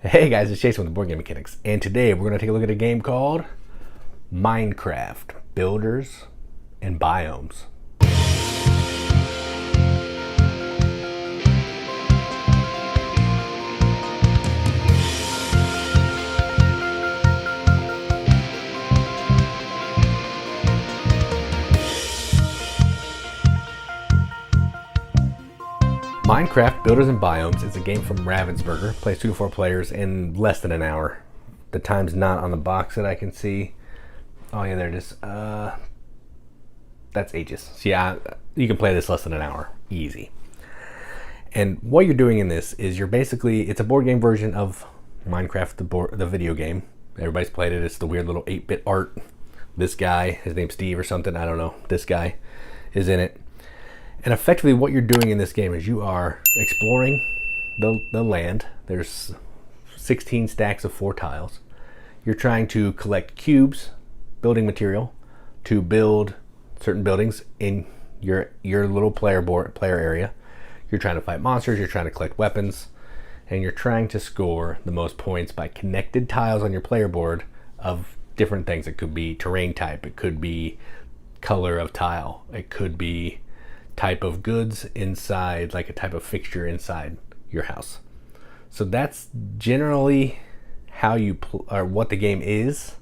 Hey guys, it's Jason with the Boardgame Mechanics, and today we're going to take a look at a game called Minecraft Builders and Biomes. Minecraft Builders and Biomes is a game from Ravensburger. Plays 2 to 4 players in less than an hour. The time's not on the box that I can see. Oh yeah, there it is. That's ages. So yeah, you can play this less than an hour. Easy. And what you're doing in this is it's a board game version of Minecraft, the video game. Everybody's played it. It's the weird little 8-bit art. This guy, his name's Steve or something, I don't know. This guy is in it. And effectively what you're doing in this game is you are exploring the land. There's 16 stacks of 4 tiles. You're trying to collect cubes, building material, to build certain buildings in your little player area. You're trying to fight monsters, you're trying to collect weapons, and you're trying to score the most points by connected tiles on your player board of different things. It could be terrain type, it could be color of tile, it could be type of goods inside, like a type of fixture inside your house. So that's generally how or what the game is.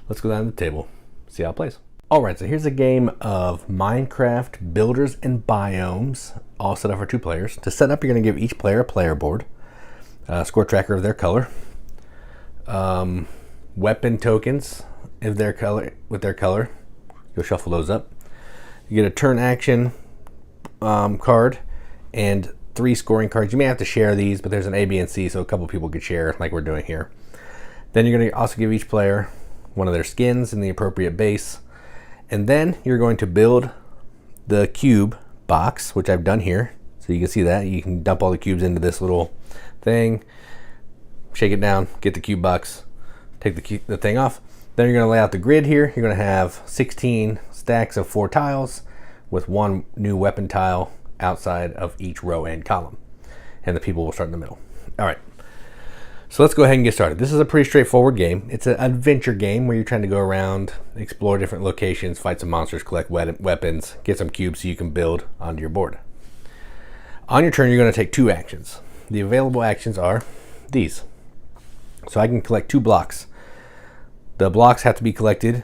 Let's go down to the table, see how it plays. All right, so here's a game of Minecraft Builders and Biomes, all set up for 2 players. To set up, you're going to give each player a player board, score tracker of their color, weapon tokens of their color with their color. You'll shuffle those up. You get a turn action card and 3 scoring cards. You may have to share these, but there's an A, B, and C, so a couple people could share like we're doing here. Then you're going to also give each player one of their skins in the appropriate base. And then you're going to build the cube box, which I've done here. So you can see that. You can dump all the cubes into this little thing, shake it down, get the cube box, take the thing off. Then you're going to lay out the grid here. You're going to have 16 stacks of 4 tiles with 1 new weapon tile outside of each row and column. And the people will start in the middle. All right. So let's go ahead and get started. This is a pretty straightforward game. It's an adventure game where you're trying to go around, explore different locations, fight some monsters, collect weapons, get some cubes so you can build onto your board. On your turn, you're going to take 2 actions. The available actions are these. So I can collect 2 blocks. The blocks have to be collected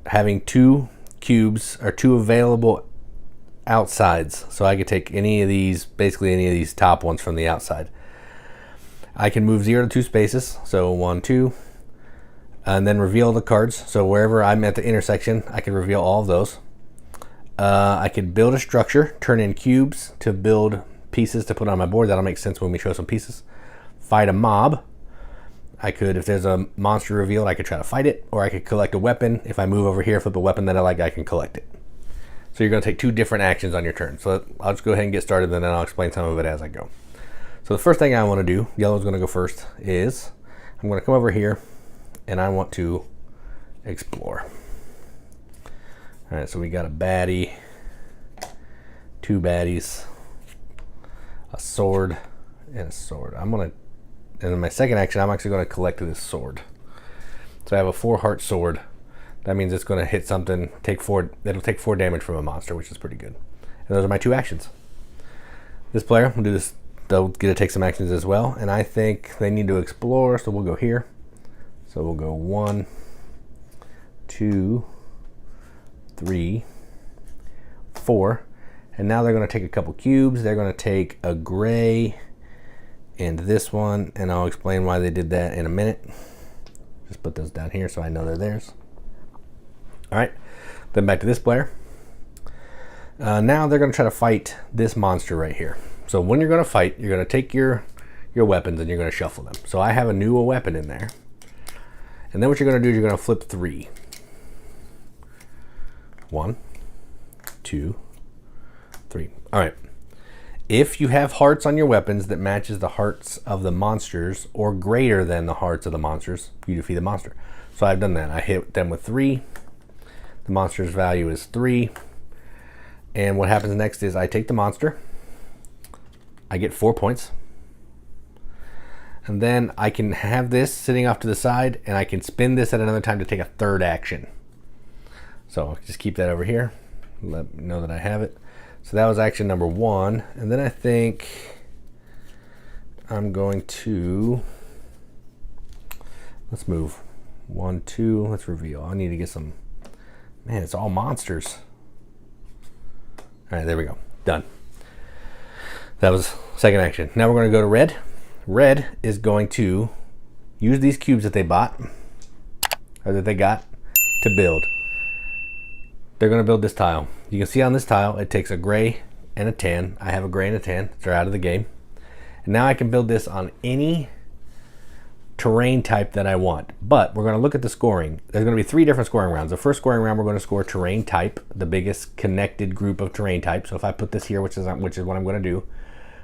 having 2 cubes or 2 available outsides. So I could take any of these, basically any of these top ones from the outside. I can move 0 to 2 spaces, so 1, 2, and then reveal the cards. So wherever I'm at the intersection, I can reveal all of those. I could build a structure, turn in cubes to build pieces to put on my board. That'll make sense when we show some pieces. Fight a mob. I could, if there's a monster revealed, I could try to fight it, or I could collect a weapon. If I move over here, flip a weapon that I like, I can collect it. So you're going to take 2 different actions on your turn. So I'll just go ahead and get started, and then I'll explain some of it as I go. So the first thing I want to do, yellow's going to go first, is I'm going to come over here and I want to explore. All right, so we got a baddie, 2 baddies, a sword, and a sword. And in my second action, I'm actually going to collect this sword. So I have a 4-heart sword. That means it's going to hit something, it'll take 4 damage from a monster, which is pretty good. And those are my 2 actions. This player will do this. They'll get to take some actions as well, and I think they need to explore, so we'll go here. So we'll go 1, 2, 3, 4, and now they're going to take a couple cubes. They're going to take a gray and this one, and I'll explain why they did that in a minute. Just put those down here so I know they're theirs. All right, then back to this player. Now they're going to try to fight this monster right here. So when you're going to fight, you're going to take your weapons and you're going to shuffle them. So I have a new weapon in there. And then what you're going to do is you're going to flip 3. 1, 2, 3. All right. If you have hearts on your weapons that matches the hearts of the monsters or greater than the hearts of the monsters, you defeat the monster. So I've done that. I hit them with 3. The monster's value is 3. And what happens next is I take the monster. I get 4 points. And then I can have this sitting off to the side, and I can spin this at another time to take a third action. So I'll just keep that over here. Let me know that I have it. So that was action number 1. And then I think I'm going to, let's move. 1, 2, let's reveal. I need to get some, man, it's all monsters. All right, there we go, done. That was second action. Now we're gonna go to red. Red is going to use these cubes that they bought, or that they got, to build. They're gonna build this tile. You can see on this tile, it takes a gray and a tan. I have a gray and a tan, they're out of the game. And now I can build this on any terrain type that I want. But we're gonna look at the scoring. There's gonna be 3 different scoring rounds. The first scoring round, we're gonna score terrain type, the biggest connected group of terrain types. So if I put this here, which is what I'm gonna do,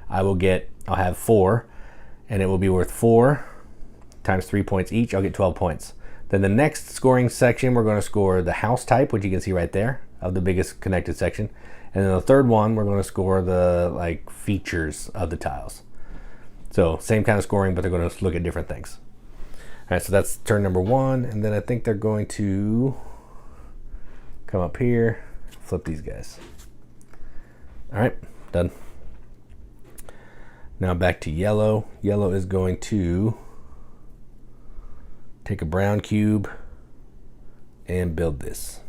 I'll have 4, and it will be worth 4 times 3 points each. I'll get 12 points. Then the next scoring section, we're going to score the house type, which you can see right there, of the biggest connected section. And then the third one, we're going to score the features of the tiles. So same kind of scoring, but they're going to look at different things. All right, so that's turn number 1. And then I think they're going to come up here, flip these guys. All right, done. Now back to yellow. Yellow is going to take a brown cube and build this.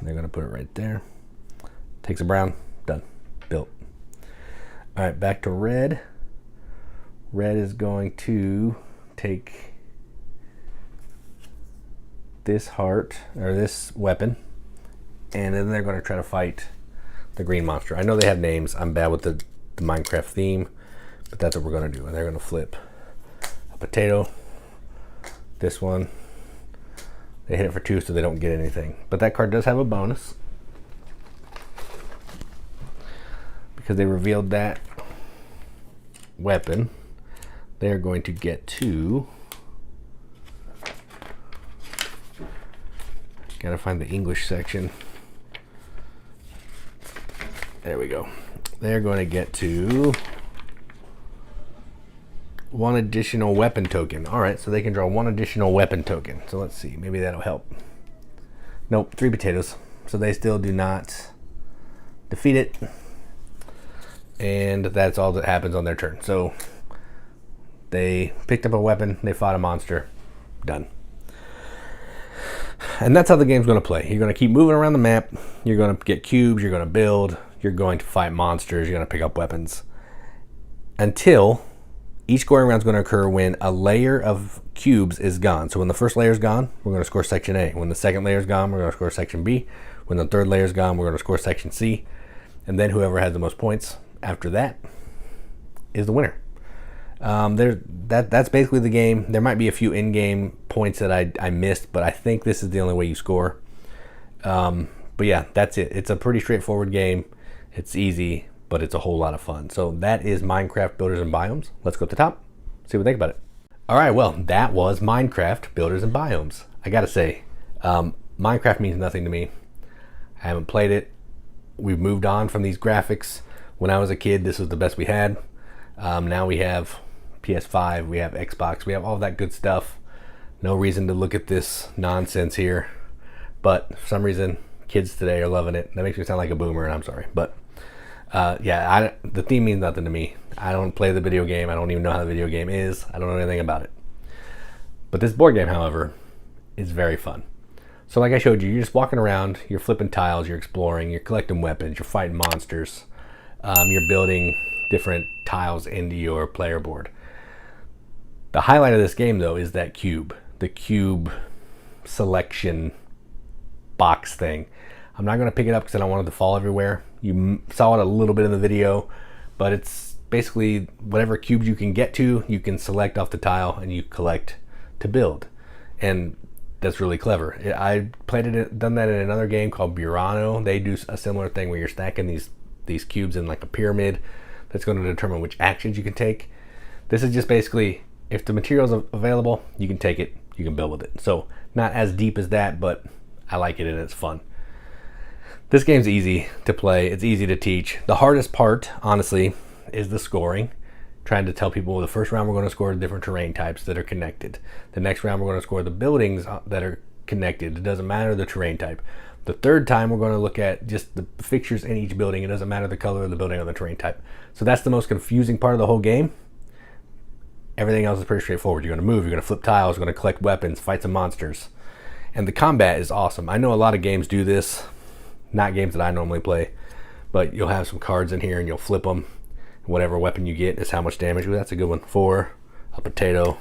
They're going to put it right there. Takes a brown, done, built. All right, back to red. Red is going to take this heart, or this weapon, and then they're going to try to fight the green monster. I know they have names. I'm bad with the Minecraft theme, but that's what we're going to do. And they're going to flip a potato. This one, they hit it for 2, so they don't get anything. But that card does have a bonus, because they revealed that weapon. They're going to get 2. Gotta find the English section. There we go. They're going to get to 1 additional weapon token. All right, so they can draw 1 additional weapon token. So let's see, maybe that'll help. Nope, 3 potatoes. So they still do not defeat it. And that's all that happens on their turn. So they picked up a weapon, they fought a monster, done. And that's how the game's going to play. You're going to keep moving around the map. You're going to get cubes, you're going to build, you're going to fight monsters, you're going to pick up weapons, until each scoring round is going to occur when a layer of cubes is gone. So when the first layer is gone, we're going to score section A. When the second layer is gone, we're going to score section B. When the third layer is gone, we're going to score section C. And then whoever has the most points after that is the winner. That's basically the game. There might be a few in-game points that I missed, but I think this is the only way you score. But yeah, that's it. It's a pretty straightforward game. It's easy, but it's a whole lot of fun. So that is Minecraft Builders and Biomes. Let's go to the top, see what they think about it. All right, well, that was Minecraft Builders and Biomes. I gotta say, Minecraft means nothing to me. I haven't played it. We've moved on from these graphics. When I was a kid, this was the best we had. Now we have PS5, we have Xbox, we have all that good stuff. No reason to look at this nonsense here. But for some reason, kids today are loving it. That makes me sound like a boomer, and I'm sorry. But yeah, the theme means nothing to me. I don't play the video game. I don't even know how the video game is. I don't know anything about it. But this board game, however, is very fun. So like I showed you, you're just walking around, you're flipping tiles, you're exploring, you're collecting weapons, you're fighting monsters, you're building different tiles into your player board. The highlight of this game, though, is that cube, the cube selection box thing. I'm not going to pick it up because I don't want it to fall everywhere. You saw it a little bit in the video, but it's basically whatever cubes you can get to, you can select off the tile and you collect to build. And that's really clever. I done that in another game called Burano. They do a similar thing where you're stacking these cubes in like a pyramid that's going to determine which actions you can take. This is just basically, if the material's available, you can take it, you can build with it. So not as deep as that, but I like it and it's fun. This game's easy to play. It's easy to teach. The hardest part, honestly, is the scoring. trying to tell people the first round we're going to score different terrain types that are connected. The next round we're going to score the buildings that are connected. It doesn't matter the terrain type. The third time we're going to look at just the fixtures in each building. It doesn't matter the color of the building or the terrain type. So that's the most confusing part of the whole game. Everything else is pretty straightforward. You're going to move, you're going to flip tiles, you're going to collect weapons, fight some monsters. And the combat is awesome. I know a lot of games do this, not games that I normally play, but you'll have some cards in here and you'll flip them. Whatever weapon you get is how much damage. Ooh, that's a good one. 4, a potato,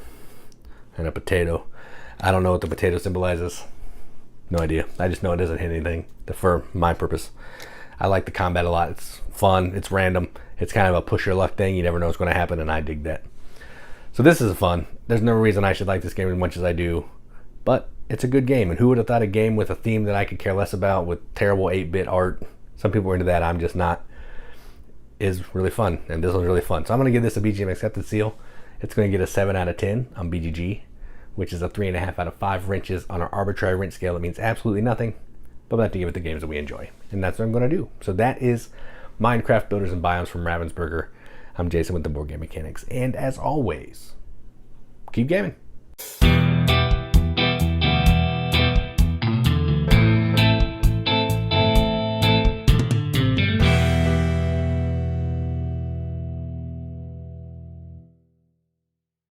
and a potato. I don't know what the potato symbolizes. No idea. I just know it doesn't hit anything for my purpose. I like the combat a lot. It's fun. It's random. It's kind of a push your luck thing. You never know what's going to happen, and I dig that. So this is fun. There's no reason I should like this game as much as I do, but it's a good game. And who would have thought a game with a theme that I could care less about, with terrible 8-bit art, some people are into that, I'm just not, is really fun. And this one's really fun. So I'm going to give this a BGM accepted seal. It's going to get a 7 out of 10 on BGG, which is a 3.5 out of 5 wrenches on our arbitrary wrench scale. It means absolutely nothing, but we have to give it the games that we enjoy. And that's what I'm going to do. So that is Minecraft Builders and Biomes from Ravensburger. I'm Jason with the Board Game Mechanics. And as always, keep gaming.